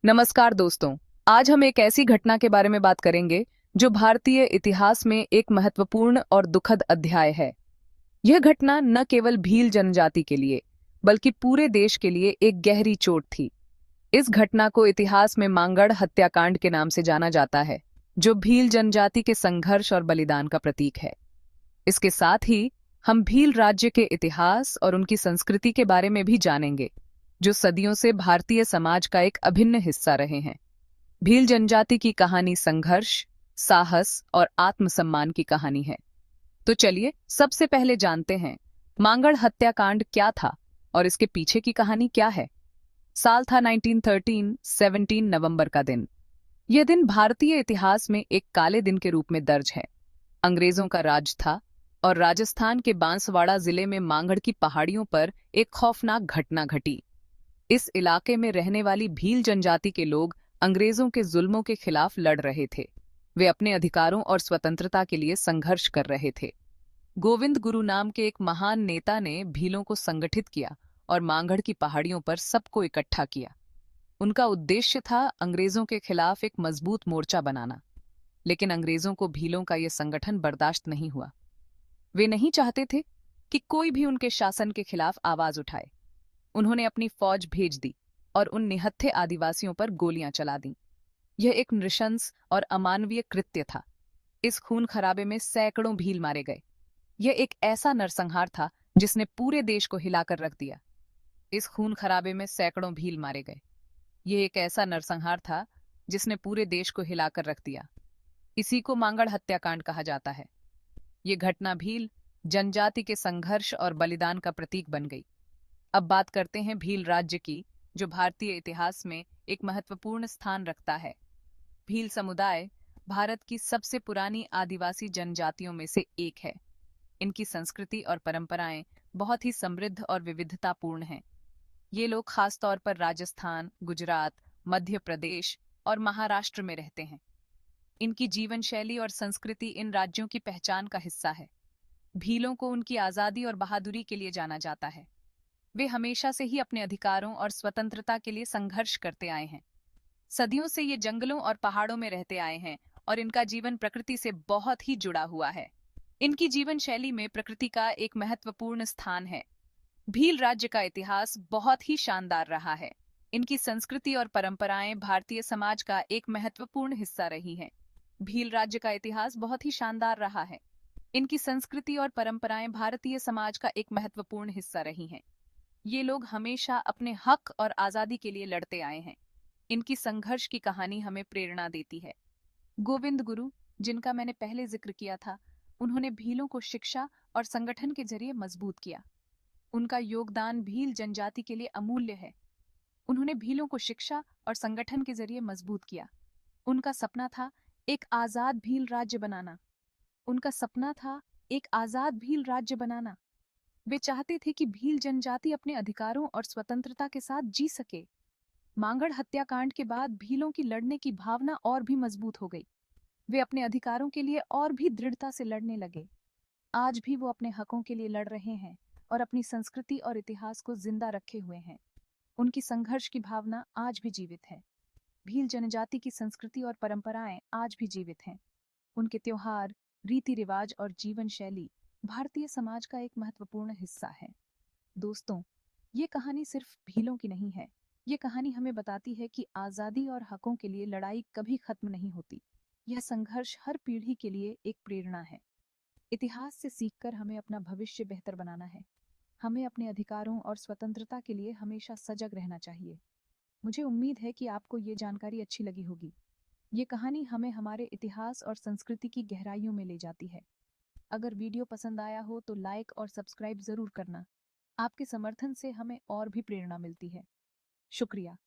नमस्कार दोस्तों। आज हम एक ऐसी घटना के बारे में बात करेंगे जो भारतीय इतिहास में एक महत्वपूर्ण और दुखद अध्याय है। यह घटना न केवल भील जनजाति के लिए बल्कि पूरे देश के लिए एक गहरी चोट थी। इस घटना को इतिहास में मांगड़ हत्याकांड के नाम से जाना जाता है, जो भील जनजाति के संघर्ष और बलिदान का प्रतीक है। इसके साथ ही हम भील राज्य के इतिहास और उनकी संस्कृति के बारे में भी जानेंगे, जो सदियों से भारतीय समाज का एक अभिन्न हिस्सा रहे हैं। भील जनजाति की कहानी संघर्ष, साहस और आत्मसम्मान की कहानी है। तो चलिए सबसे पहले जानते हैं मांगड़ हत्याकांड क्या था और इसके पीछे की कहानी क्या है। साल था 1913, 17 नवंबर का दिन। यह दिन भारतीय इतिहास में एक काले दिन के रूप में दर्ज है। अंग्रेजों का राज था और राजस्थान के बांसवाड़ा जिले में मांगड़ की पहाड़ियों पर एक खौफनाक घटना घटी। इस इलाके में रहने वाली भील जनजाति के लोग अंग्रेजों के जुल्मों के खिलाफ लड़ रहे थे। वे अपने अधिकारों और स्वतंत्रता के लिए संघर्ष कर रहे थे। गोविंद गुरु नाम के एक महान नेता ने भीलों को संगठित किया और मांगड़ की पहाड़ियों पर सबको इकट्ठा किया। उनका उद्देश्य था अंग्रेजों के खिलाफ एक मजबूत मोर्चा बनाना। लेकिन अंग्रेजों को भीलों का यह संगठन बर्दाश्त नहीं हुआ। वे नहीं चाहते थे कि कोई भी उनके शासन के खिलाफ आवाज उठाए। उन्होंने अपनी फौज भेज दी और उन निहत्थे आदिवासियों पर गोलियां चला दी। यह एक नृशंस और अमानवीय कृत्य था। इस खून खराबे में सैकड़ों भील मारे गए। यह एक ऐसा नरसंहार था जिसने पूरे देश को हिलाकर रख दिया। इस खून खराबे में सैकड़ों भील मारे गए। यह एक ऐसा नरसंहार था जिसने पूरे देश को हिलाकर रख दिया। इसी को मांगड़ हत्याकांड कहा जाता है। ये घटना भील जनजाति के संघर्ष और बलिदान का प्रतीक बन गई। अब बात करते हैं भील राज्य की, जो भारतीय इतिहास में एक महत्वपूर्ण स्थान रखता है। भील समुदाय भारत की सबसे पुरानी आदिवासी जनजातियों में से एक है। इनकी संस्कृति और परंपराएं बहुत ही समृद्ध और विविधतापूर्ण हैं। ये लोग खासतौर पर राजस्थान, गुजरात, मध्य प्रदेश और महाराष्ट्र में रहते हैं। इनकी जीवन शैली और संस्कृति इन राज्यों की पहचान का हिस्सा है। भीलों को उनकी आजादी और बहादुरी के लिए जाना जाता है। वे हमेशा से ही अपने अधिकारों और स्वतंत्रता के लिए संघर्ष करते आए हैं। सदियों से ये जंगलों और पहाड़ों में रहते आए हैं और इनका जीवन प्रकृति से बहुत ही जुड़ा हुआ है। इनकी जीवन शैली में प्रकृति का एक महत्वपूर्ण स्थान है। भील राज्य का इतिहास बहुत ही शानदार रहा है। इनकी संस्कृति और परंपराएं भारतीय समाज का एक महत्वपूर्ण हिस्सा रही हैं। भील राज्य का इतिहास बहुत ही शानदार रहा है। इनकी संस्कृति और परंपराएं भारतीय समाज का एक महत्वपूर्ण हिस्सा रही हैं। ये लोग हमेशा अपने हक और आजादी के लिए लड़ते आए हैं। इनकी संघर्ष की कहानी हमें प्रेरणा देती है। गोविंद गुरु, जिनका मैंने पहले जिक्र किया था, उन्होंने भीलों को शिक्षा और संगठन के जरिए मजबूत किया। उनका योगदान भील जनजाति के लिए अमूल्य है। उन्होंने भीलों को शिक्षा और संगठन के जरिए मजबूत किया। उनका सपना था एक आजाद भील राज्य बनाना। उनका सपना था एक आजाद भील राज्य बनाना। वे चाहते थे कि भील जनजाति अपने अधिकारों और स्वतंत्रता के साथ जी सके। मांगड़ हत्याकांड के बाद भीलों की लड़ने की भावना और भी मजबूत हो गई। वे अपने अधिकारों के लिए और भी दृढ़ता से लड़ने लगे। आज भी वो अपने हकों के लिए लड़ रहे हैं और अपनी संस्कृति और इतिहास को जिंदा रखे हुए हैं। उनकी संघर्ष की भावना आज भी जीवित है। भील जनजाति की संस्कृति और परंपराएं आज भी जीवित हैं। उनके त्योहार, रीति रिवाज और जीवन शैली भारतीय समाज का एक महत्वपूर्ण हिस्सा है। दोस्तों, ये कहानी सिर्फ भीलों की नहीं है। ये कहानी हमें बताती है कि आजादी और हकों के लिए लड़ाई कभी खत्म नहीं होती। यह संघर्ष हर पीढ़ी के लिए एक प्रेरणा है। इतिहास से सीखकर हमें अपना भविष्य बेहतर बनाना है। हमें अपने अधिकारों और स्वतंत्रता के लिए हमेशा सजग रहना चाहिए। मुझे उम्मीद है कि आपको ये जानकारी अच्छी लगी होगी। ये कहानी हमें हमारे इतिहास और संस्कृति की गहराइयों में ले जाती है। अगर वीडियो पसंद आया हो तो लाइक और सब्सक्राइब जरूर करना। आपके समर्थन से हमें और भी प्रेरणा मिलती है। शुक्रिया।